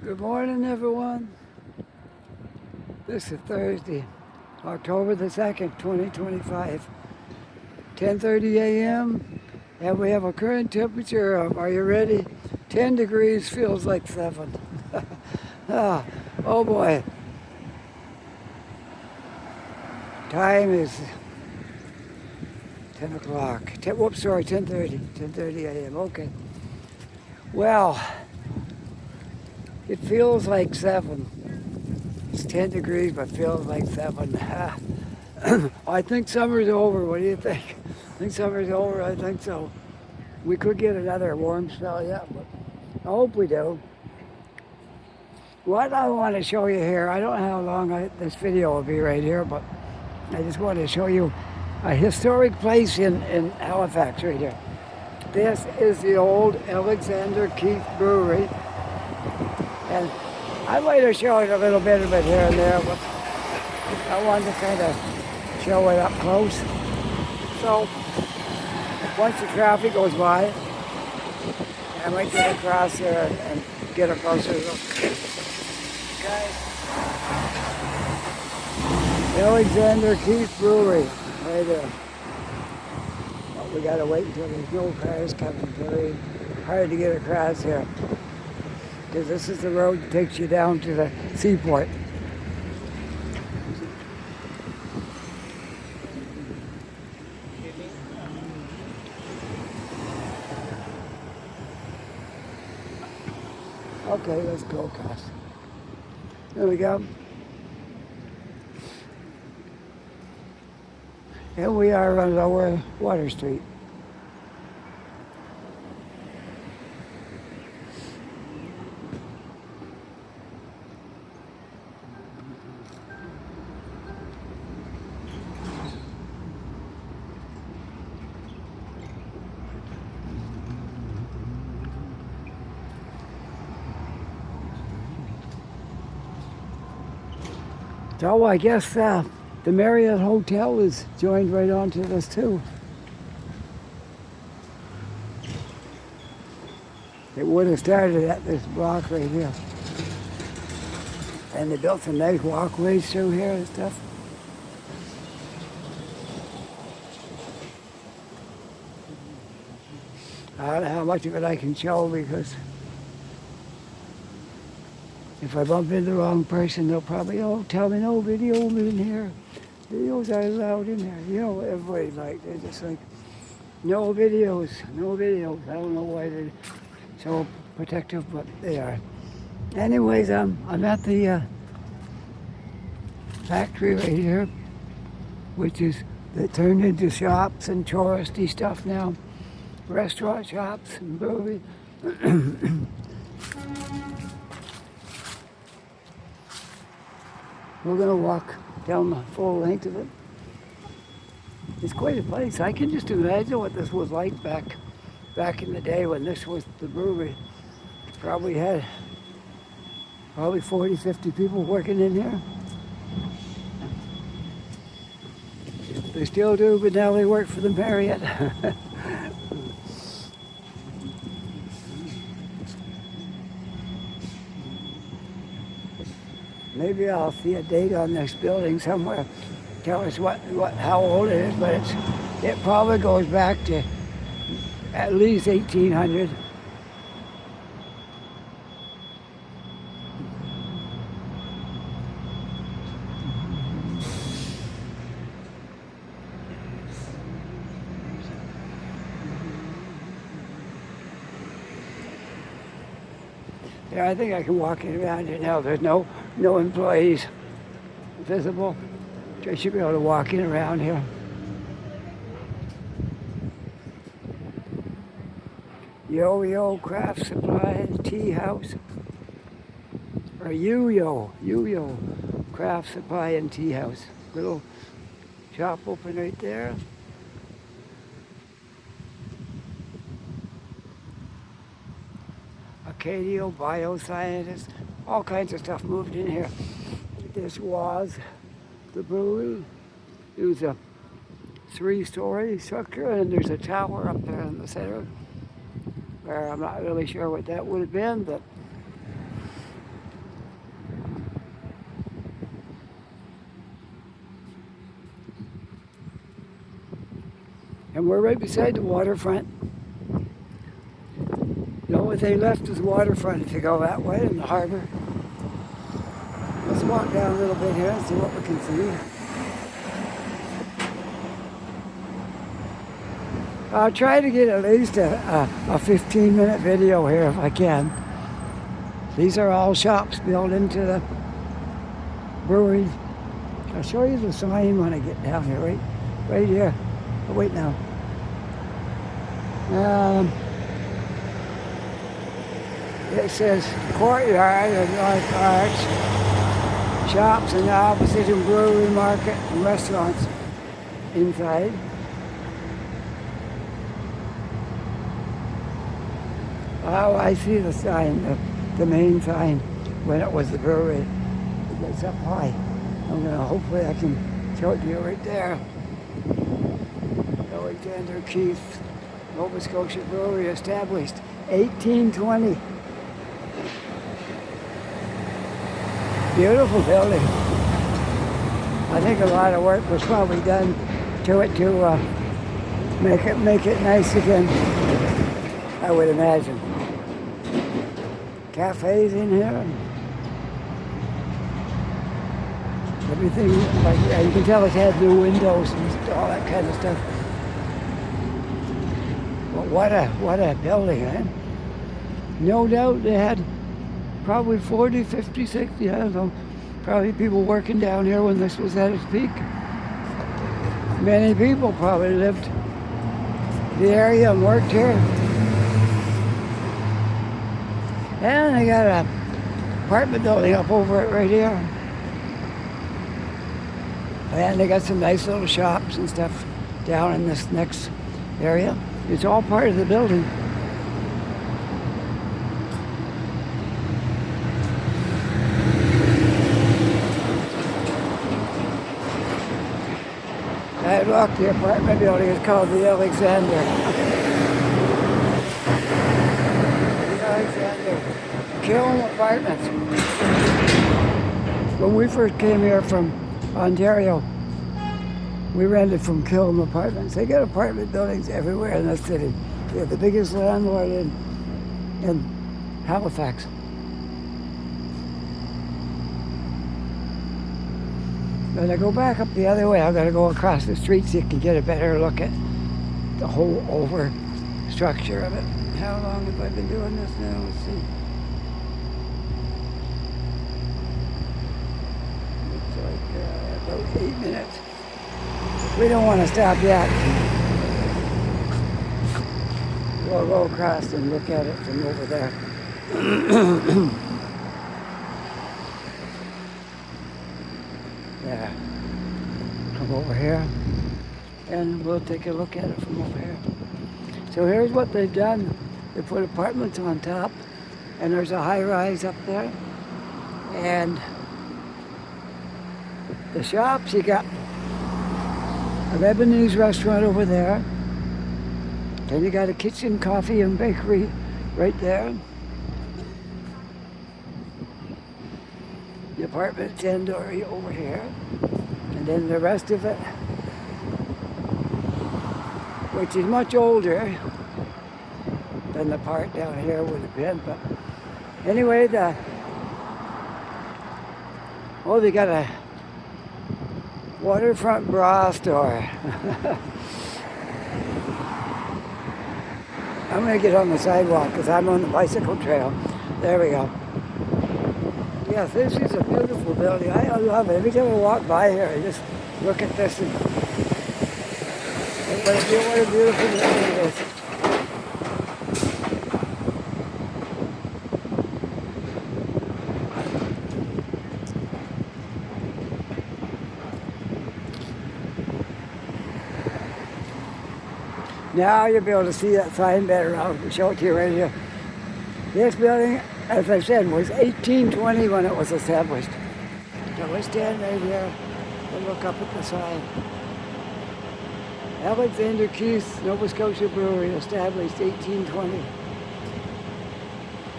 Good morning, everyone. This is Thursday, October the 2nd, 2025, 10:30 a.m. And we have a current temperature of, are you ready? 10 degrees, feels like 7. ah, oh boy. Time is 10 o'clock. Whoops, sorry, 10:30 a.m. Okay. Well, it feels like 7. It's 10 degrees, but feels like 7. I think summer's over. What do you think? I think summer's over. I think so. We could get another warm spell yet, but I hope we do. What I want to show you here, I don't know how long this video will be right here, but I just want to show you a historic place in Halifax right here. This is the old Alexander Keith Brewery. And I might have shown a little bit of it here and there, but I wanted to kind of show it up close. So, once the traffic goes by, I might get across there and get a closer look. Okay. Alexander Keith Brewery, right there. Well, we gotta wait until there's no cars coming. Very hard to get across here, because this is the road that takes you down to the seaport. Okay, let's go across. There we go. And we are on Lower Water Street. So I guess the Marriott Hotel is joined right onto this too. It would have started at this block right here. And they built some nice walkways through here and stuff. I don't know how much of it I can show, because if I bump into the wrong person, they'll probably, tell me no video in here. Videos are allowed in there. You know, everybody they're just like, no videos, no videos. I don't know why they're so protective, but they are. Anyways, I'm at the factory right here, which is that turned into shops and touristy stuff now. Restaurant shops and brewery. We're gonna walk down the full length of it. It's quite a place. I can just imagine what this was like back in the day when this was the brewery. Probably had 40, 50 people working in here. They still do, but now they work for the Marriott. Maybe I'll see a date on this building somewhere. Tell us how old it is, but it probably goes back to at least 1800. Yeah, I think I can walk in around here now. There's no employees visible. I should be able to walk in around here. Yo-Yo Craft Supply Tea House. Or Yo-Yo Craft Supply and Tea House. Little shop open right there. Acadio Bioscientist. All kinds of stuff moved in here. This was the brewery. It was a 3-story structure, and there's a tower up there in the center where I'm not really sure what that would have been, but And we're right beside the waterfront. The only thing left is waterfront if you go that way in the harbor. Let's walk down a little bit here and see what we can see. I'll try to get at least a 15-minute video here if I can. These are all shops built into the brewery. I'll show you the sign when I get down here, right here. Oh, wait now. It says Courtyard of North Arch. Shops and opposite and brewery market and restaurants inside. Oh, I see the sign, the main sign when it was the brewery. It's up high. Hopefully I can show it to you right there. Alexander Keith, Nova Scotia Brewery, established 1820. Beautiful building. I think a lot of work was probably done to it to make it nice again. I would imagine. Cafes in here. Everything, like you can tell it had new windows and all that kind of stuff. But what a building, eh? No doubt they had probably 40, 50, 60, I don't know, probably people working down here when this was at its peak. Many people probably lived the area and worked here. And they got an apartment building up over it right here. And they got some nice little shops and stuff down in this next area. It's all part of the building. Hey, look, the apartment building is called the Alexander. The Alexander Kiln Apartments. When we first came here from Ontario, we rented from Kiln Apartments. They got apartment buildings everywhere in the city. They're the biggest landlord in Halifax. When I go back up the other way, I've got to go across the street so you can get a better look at the whole over structure of it. How long have I been doing this now? Let's see. About 8 minutes. We don't want to stop yet. We'll go across and look at it from over there. Yeah. Come over here and we'll take a look at it from over here. So here's what they've done. They put apartments on top and there's a high rise up there. And the shops, you got a Lebanese restaurant over there. Then you got a kitchen, coffee, and bakery right there. The apartment's indoor over here. And then the rest of it, which is much older than the part down here would have been. But anyway, they got a waterfront bra store. I'm going to get on the sidewalk because I'm on the bicycle trail. There we go. Yes, this is a beautiful building. I love it. Every time I walk by here, I just look at this and what a beautiful building it is. Now you'll be able to see that sign better. I'll show it to you right here. This building, as I said, was 1820 when it was established. So we stand right here and look up at the sign. Alexander Keith, Nova Scotia Brewery, established 1820.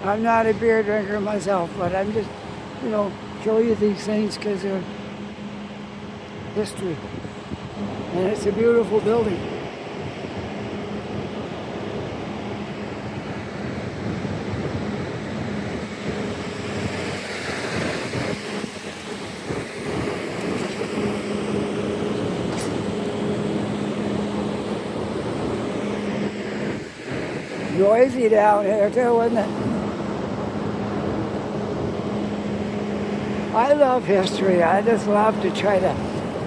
I'm not a beer drinker myself, but I'm just, show you these things because they're history. And it's a beautiful building. noisy down here too, isn't it? I love history. I just love to try to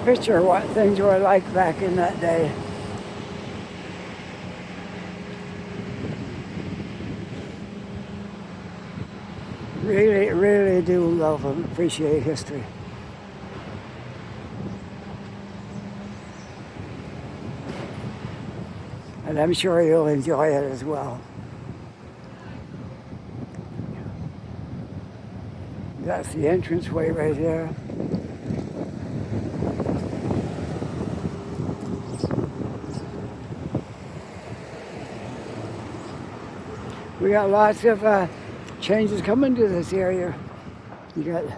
picture what things were like back in that day. Really, really do love and appreciate history. And I'm sure you'll enjoy it as well. That's the entranceway right there. We got lots of changes coming to this area. You got a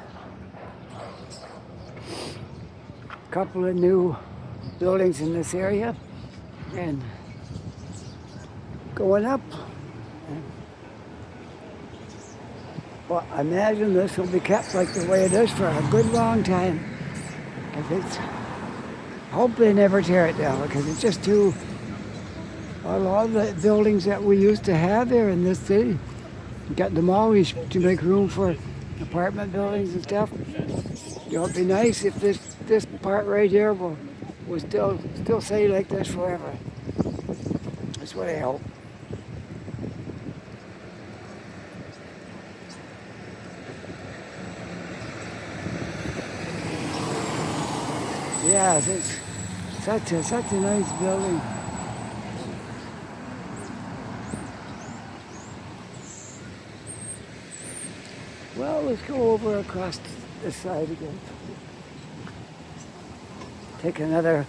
couple of new buildings in this area and going up. Well, I imagine this will be kept like the way it is for a good long time. Because I hope they never tear it down, because it's just too, a lot of the buildings that we used to have there in this city, got demolished to make room for apartment buildings and stuff. It would be nice if this part right here will still stay like this forever. That's what I hope. Yes, it's such a nice building. Well, let's go over across this side again. Take another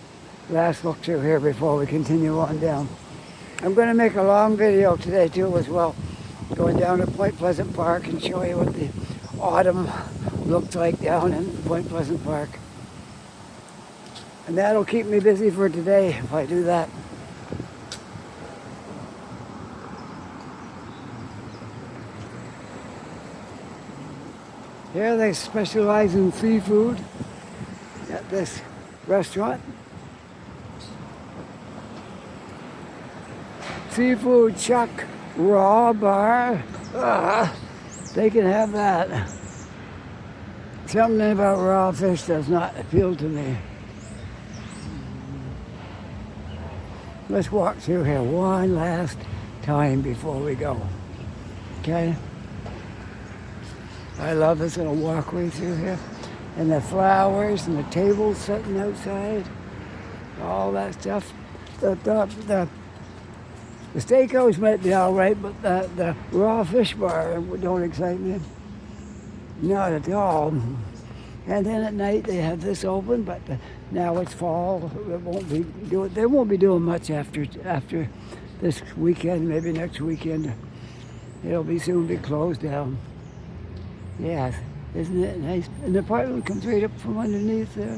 last look through here before we continue on down. I'm going to make a long video today too as well, going down to Point Pleasant Park and show you what the autumn looks like down in Point Pleasant Park. And that'll keep me busy for today if I do that. Here they specialize in seafood at this restaurant. Seafood Chuck Raw Bar. They can have that. Something about raw fish does not appeal to me. Let's walk through here one last time before we go. Okay? I love this little walkway through here. And the flowers and the tables sitting outside. All that stuff. The steakhouse might be all right, but the raw fish bar don't excite me. Not at all. And then at night they have this open, but now it's fall. They won't be doing much after this weekend, maybe next weekend. It'll soon be closed down. Yes, isn't it nice? And the apartment comes right up from underneath there.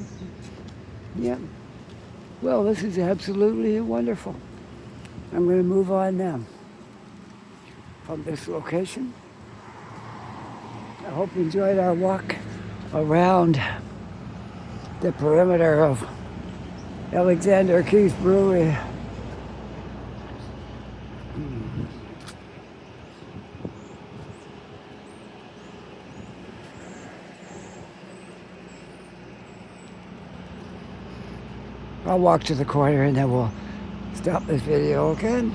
Yep. Well, this is absolutely wonderful. I'm going to move on now from this location. I hope you enjoyed our walk around the perimeter of Alexander Keith Brewery. I'll walk to the corner and then we'll stop this video, okay?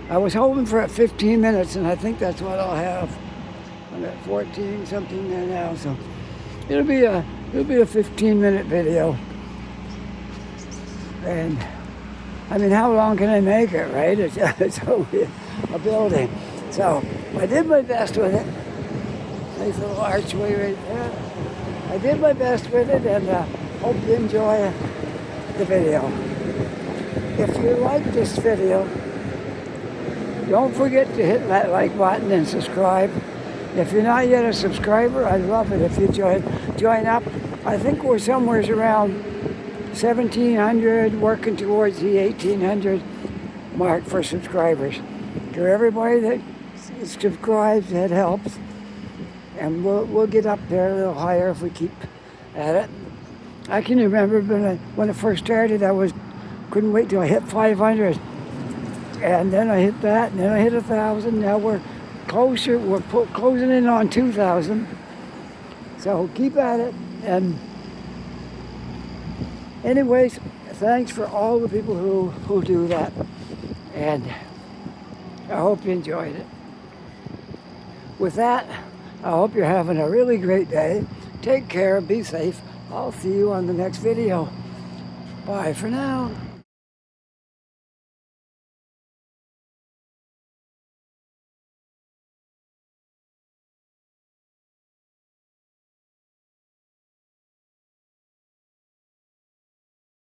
I was hoping for 15 minutes and I think that's what I'll have. I'm at 14 something there now, so it'll be a 15-minute video. And I mean, how long can I make it, right? It's only a building. So I did my best with it. Nice little archway right there. I did my best with it, and hope you enjoy the video. If you like this video, don't forget to hit that like button and subscribe. If you're not yet a subscriber, I'd love it if you join up. I think we're somewhere around 1,700, working towards the 1,800 mark for subscribers. To everybody that subscribes, that helps. And we'll get up there a little higher if we keep at it. I can remember when I first started, couldn't wait till I hit 500. And then I hit that, and then I hit 1,000. Now we're closer, closing in on 2,000. So keep at it. And anyways, thanks for all the people who do that. And I hope you enjoyed it. With that, I hope you're having a really great day. Take care, be safe. I'll see you on the next video. Bye for now.